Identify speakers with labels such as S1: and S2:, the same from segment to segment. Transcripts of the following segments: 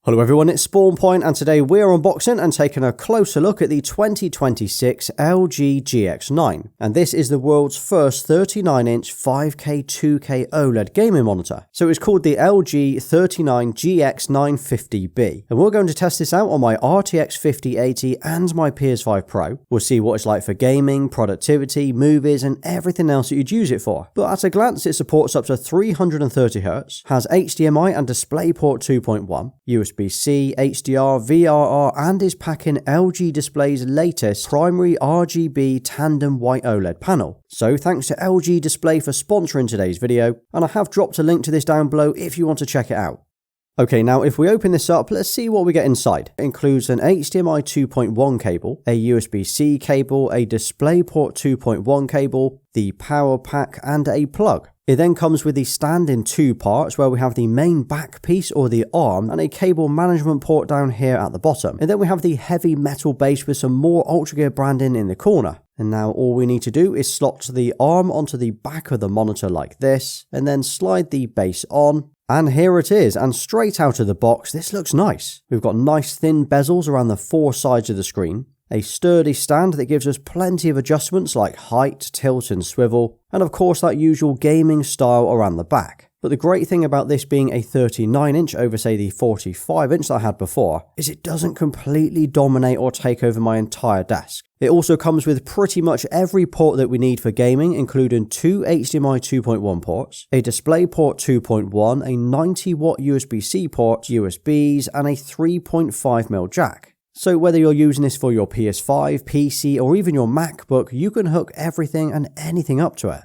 S1: Hello everyone, it's SpawnPoiint and today we're unboxing and taking a closer look at the 2026 LG GX9. And this is the world's first 39-inch 5K 2K OLED gaming monitor. So it's called the LG 39 GX950B. And we're going to test this out on my RTX 5080 and my PS5 Pro. We'll see what it's like for gaming, productivity, movies and everything else that you'd use it for. But at a glance it supports up to 330Hz, has HDMI and DisplayPort 2.1, USB-C, HDR, VRR and is packing LG Display's latest primary RGB tandem white OLED panel. So thanks to LG Display for sponsoring today's video, and I have dropped a link to this down below if you want to check it out. Okay, now if we open this up, let's see what we get inside. It includes an HDMI 2.1 cable, a USB-C cable, a DisplayPort 2.1 cable, the power pack and a plug. It then comes with the stand in two parts where we have the main back piece or the arm and a cable management port down here at the bottom. And then we have the heavy metal base with some more UltraGear branding in the corner. And now all we need to do is slot the arm onto the back of the monitor like this and then slide the base on. And here it is, and straight out of the box, this looks nice. We've got nice thin bezels around the four sides of the screen, a sturdy stand that gives us plenty of adjustments like height, tilt and swivel, and of course that usual gaming style around the back. But the great thing about this being a 39-inch over say the 45-inch that I had before is it doesn't completely dominate or take over my entire desk. It also comes with pretty much every port that we need for gaming, including two HDMI 2.1 ports, a DisplayPort 2.1, a 90-watt USB-C port, USBs, and a 3.5mm jack. So whether you're using this for your PS5, PC, or even your MacBook, you can hook everything and anything up to it.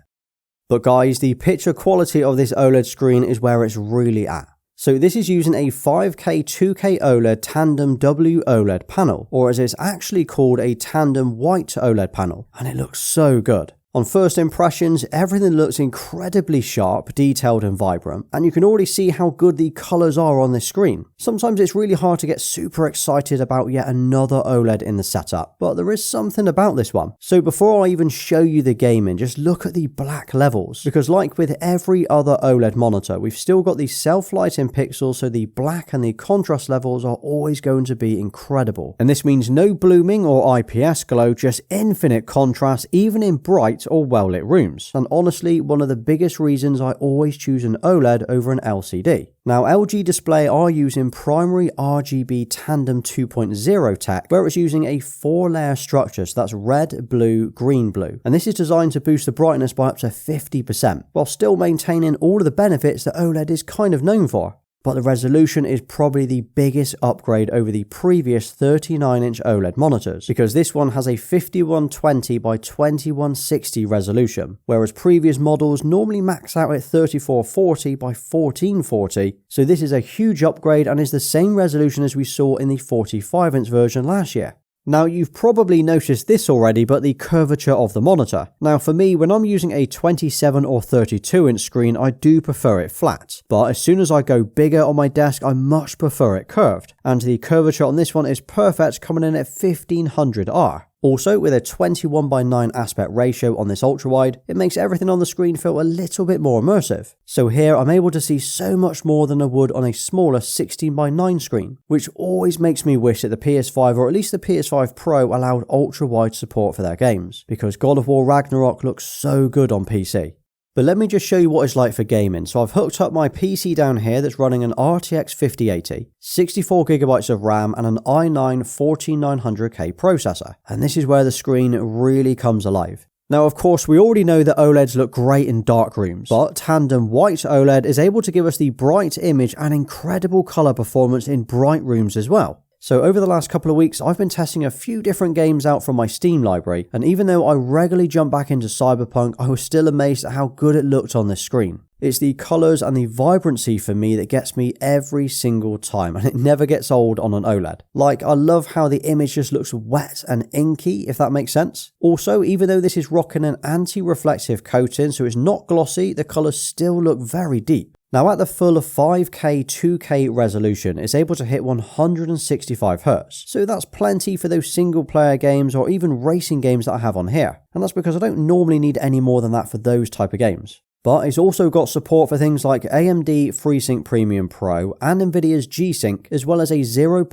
S1: But guys, the picture quality of this OLED screen is where it's really at. So this is using a 5K 2K OLED Tandem WOLED panel, or as it's actually called, a Tandem White OLED panel, and it looks so good. On first impressions, everything looks incredibly sharp, detailed and vibrant, and you can already see how good the colours are on this screen. Sometimes it's really hard to get super excited about yet another OLED in the setup, but there is something about this one. So before I even show you the gaming, just look at the black levels, because like with every other OLED monitor, we've still got the self-lighting pixels, so the black and the contrast levels are always going to be incredible. And this means no blooming or IPS glow, just infinite contrast, even in bright or well-lit rooms, and honestly one of the biggest reasons I always choose an OLED over an LCD. Now LG Display are using primary RGB Tandem 2.0 tech, where it's using a 4-layer structure, so that's red, blue, green, blue, and this is designed to boost the brightness by up to 50%, while still maintaining all of the benefits that OLED is kind of known for. But the resolution is probably the biggest upgrade over the previous 39-inch OLED monitors, because this one has a 5120 by 2160 resolution, whereas previous models normally max out at 3440 by 1440, so this is a huge upgrade and is the same resolution as we saw in the 45-inch version last year. Now you've probably noticed this already, but the curvature of the monitor. Now for me, when I'm using a 27 or 32-inch screen, I do prefer it flat. But as soon as I go bigger on my desk, I much prefer it curved. And the curvature on this one is perfect, coming in at 1500R. Also, with a 21:9 aspect ratio on this ultrawide, it makes everything on the screen feel a little bit more immersive. So here I'm able to see so much more than I would on a smaller 16:9 screen, which always makes me wish that the PS5 or at least the PS5 Pro allowed ultrawide support for their games, because God of War Ragnarok looks so good on PC. But let me just show you what it's like for gaming. So I've hooked up my PC down here that's running an RTX 5080, 64GB of RAM and an i9 14900K processor. And this is where the screen really comes alive. Now of course we already know that OLEDs look great in dark rooms, but Tandem White OLED is able to give us the bright image and incredible colour performance in bright rooms as well. So over the last couple of weeks, I've been testing a few different games out from my Steam library, and even though I regularly jump back into Cyberpunk, I was still amazed at how good it looked on this screen. It's the colours and the vibrancy for me that gets me every single time, and it never gets old on an OLED. Like, I love how the image just looks wet and inky, if that makes sense. Also, even though this is rocking an anti-reflective coating, so it's not glossy, the colours still look very deep. Now at the full 5K 2K resolution, it's able to hit 165Hz, so that's plenty for those single player games or even racing games that I have on here, and that's because I don't normally need any more than that for those type of games. But it's also got support for things like AMD FreeSync Premium Pro and Nvidia's G-Sync, as well as a 0.03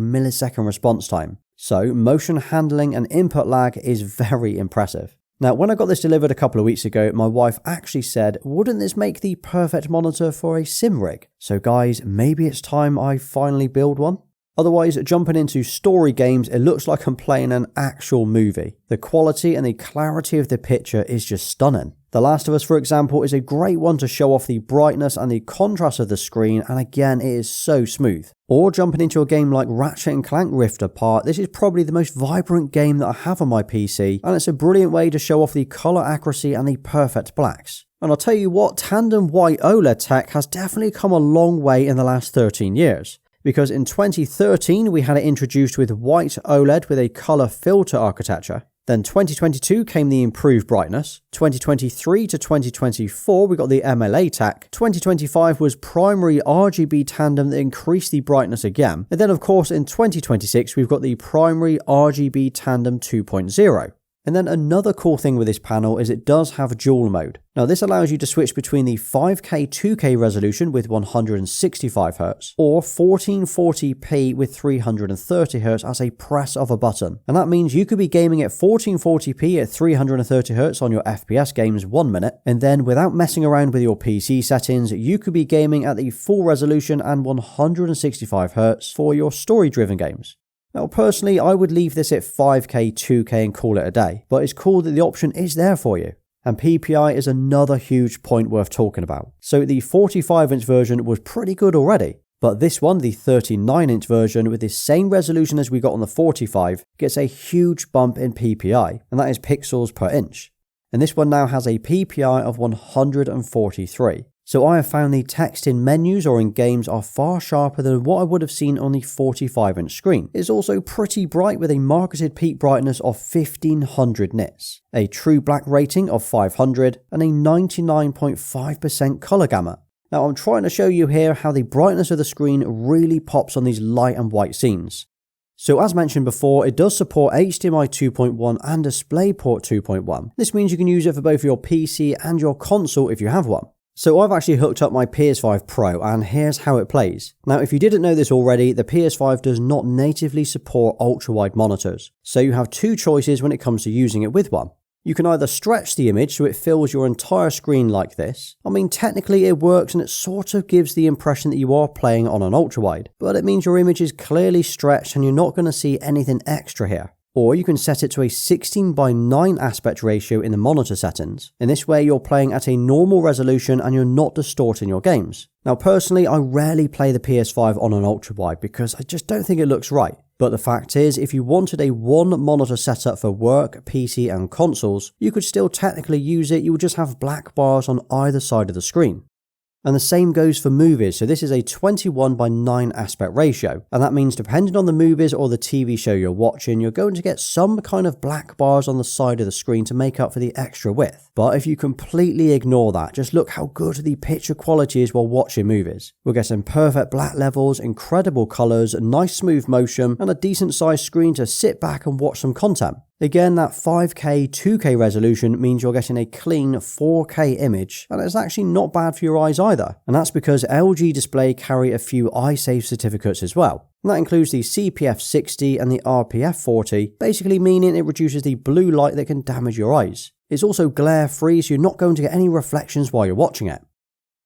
S1: millisecond response time. So motion handling and input lag is very impressive. Now, when I got this delivered a couple of weeks ago, my wife actually said, wouldn't this make the perfect monitor for a sim rig? So guys, maybe it's time I finally build one? Otherwise, jumping into story games, it looks like I'm playing an actual movie. The quality and the clarity of the picture is just stunning. The Last of Us, for example, is a great one to show off the brightness and the contrast of the screen, and again, it is so smooth. Or jumping into a game like Ratchet & Clank Rift Apart, this is probably the most vibrant game that I have on my PC, and it's a brilliant way to show off the colour accuracy and the perfect blacks. And I'll tell you what, Tandem White OLED tech has definitely come a long way in the last 13 years. Because in 2013, we had it introduced with white OLED with a colour filter architecture. Then 2022 came the improved brightness. 2023 to 2024, we got the MLA tech. 2025 was primary RGB tandem that increased the brightness again. And then of course in 2026, we've got the primary RGB tandem 2.0. And then another cool thing with this panel is it does have dual mode. Now this allows you to switch between the 5K 2K resolution with 165Hz or 1440p with 330Hz as a press of a button. And that means you could be gaming at 1440p at 330Hz on your FPS games 1 minute, and then without messing around with your PC settings, you could be gaming at the full resolution and 165Hz for your story-driven games. Now personally, I would leave this at 5K 2K and call it a day, but it's cool that the option is there for you. And PPI is another huge point worth talking about. So the 45-inch version was pretty good already, but this one, the 39-inch version with the same resolution as we got on the 45, gets a huge bump in PPI, and that is pixels per inch. And this one now has a PPI of 143. So I have found the text in menus or in games are far sharper than what I would have seen on the 45-inch screen. It's also pretty bright with a marketed peak brightness of 1500 nits, a true black rating of 500, and a 99.5% color gamut. Now I'm trying to show you here how the brightness of the screen really pops on these light and white scenes. So as mentioned before, it does support HDMI 2.1 and DisplayPort 2.1. This means you can use it for both your PC and your console if you have one. So I've actually hooked up my PS5 Pro, and here's how it plays. Now if you didn't know this already, the PS5 does not natively support ultra-wide monitors. So you have two choices when it comes to using it with one. You can either stretch the image so it fills your entire screen like this. I mean, technically it works and it sort of gives the impression that you are playing on an ultra-wide, but it means your image is clearly stretched and you're not going to see anything extra here. Or you can set it to a 16:9 aspect ratio in the monitor settings. In this way, you're playing at a normal resolution and you're not distorting your games. Now personally, I rarely play the PS5 on an ultra-wide because I just don't think it looks right. But the fact is, if you wanted a one monitor setup for work, PC and consoles, you could still technically use it, you would just have black bars on either side of the screen. And the same goes for movies, so this is a 21:9 aspect ratio, and that means depending on the movies or the TV show you're watching, you're going to get some kind of black bars on the side of the screen to make up for the extra width. But if you completely ignore that, just look how good the picture quality is while watching movies. We're getting perfect black levels, incredible colours, nice smooth motion, and a decent sized screen to sit back and watch some content. Again, that 5K 2K resolution means you're getting a clean 4K image, and it's actually not bad for your eyes either. And that's because LG Display carry a few iSafe certificates as well. And that includes the CPF 60 and the RPF 40, basically meaning it reduces the blue light that can damage your eyes. It's also glare free, so you're not going to get any reflections while you're watching it.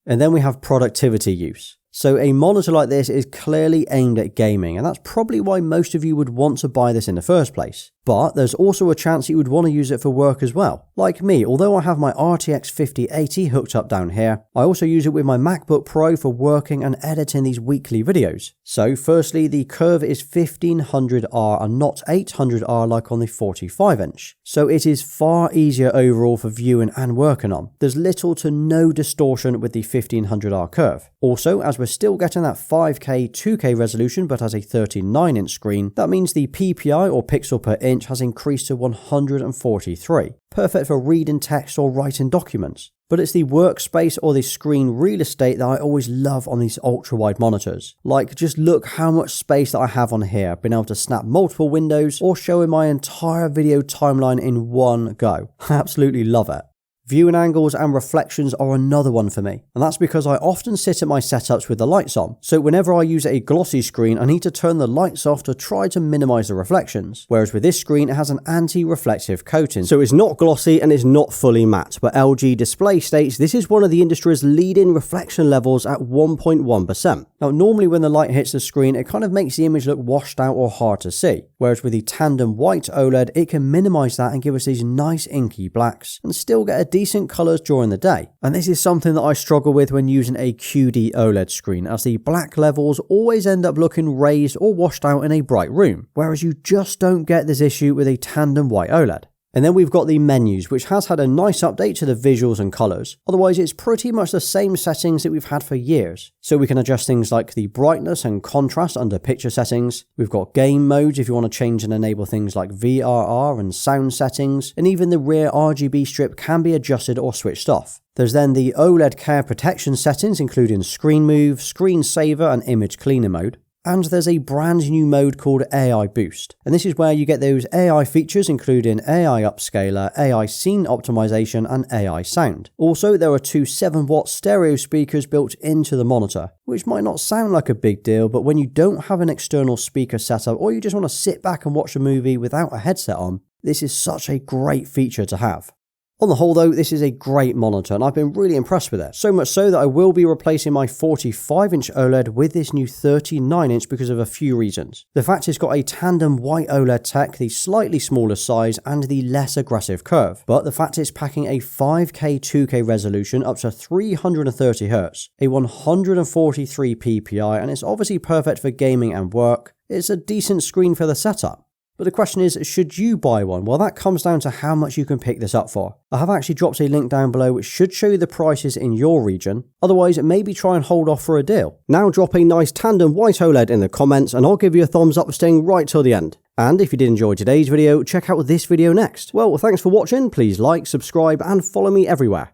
S1: And then we have productivity use. So a monitor like this is clearly aimed at gaming, and that's probably why most of you would want to buy this in the first place. But there's also a chance you would want to use it for work as well. Like me, although I have my RTX 5080 hooked up down here, I also use it with my MacBook Pro for working and editing these weekly videos. So firstly, the curve is 1500R and not 800R like on the 45-inch. So it is far easier overall for viewing and working on. There's little to no distortion with the 1500R curve. Also, as we're still getting that 5K 2K resolution but has a 39-inch screen, that means the PPI or pixel per inch has increased to 143, perfect for reading text or writing documents. But it's the workspace or the screen real estate that I always love on these ultra-wide monitors. Like, just look how much space that I have on here, being able to snap multiple windows or showing my entire video timeline in one go. I absolutely love it. Viewing angles and reflections are another one for me, and that's because I often sit at my setups with the lights on, so whenever I use a glossy screen I need to turn the lights off to try to minimize the reflections, whereas with this screen it has an anti-reflective coating, so it's not glossy and it's not fully matte, but LG Display states this is one of the industry's leading reflection levels at 1.1%. Now normally when the light hits the screen it kind of makes the image look washed out or hard to see, whereas with the Tandem White OLED it can minimize that and give us these nice inky blacks and still get a decent colours during the day. And this is something that I struggle with when using a QD OLED screen, as the black levels always end up looking raised or washed out in a bright room, whereas you just don't get this issue with a Tandem White OLED. And then we've got the menus, which has had a nice update to the visuals and colours. Otherwise, it's pretty much the same settings that we've had for years. So we can adjust things like the brightness and contrast under picture settings. We've got game modes if you want to change and enable things like VRR and sound settings. And even the rear RGB strip can be adjusted or switched off. There's then the OLED care protection settings, including screen move, screen saver and image cleaner mode. And there's a brand new mode called AI Boost. And this is where you get those AI features including AI Upscaler, AI Scene Optimization and AI Sound. Also, there are two 7-watt stereo speakers built into the monitor, which might not sound like a big deal, but when you don't have an external speaker setup or you just want to sit back and watch a movie without a headset on, this is such a great feature to have. On the whole though, this is a great monitor and I've been really impressed with it. So much so that I will be replacing my 45-inch OLED with this new 39-inch because of a few reasons. The fact it's got a Tandem White OLED tech, the slightly smaller size and the less aggressive curve. But the fact it's packing a 5K 2K resolution up to 330Hz, a 143 ppi, and it's obviously perfect for gaming and work. It's a decent screen for the setup. But the question is, should you buy one? Well, that comes down to how much you can pick this up for. I have actually dropped a link down below which should show you the prices in your region. Otherwise, maybe try and hold off for a deal. Now drop a nice Tandem White OLED in the comments and I'll give you a thumbs up for staying right till the end. And if you did enjoy today's video, check out this video next. Well, thanks for watching, please like, subscribe and follow me everywhere.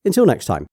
S1: Until next time.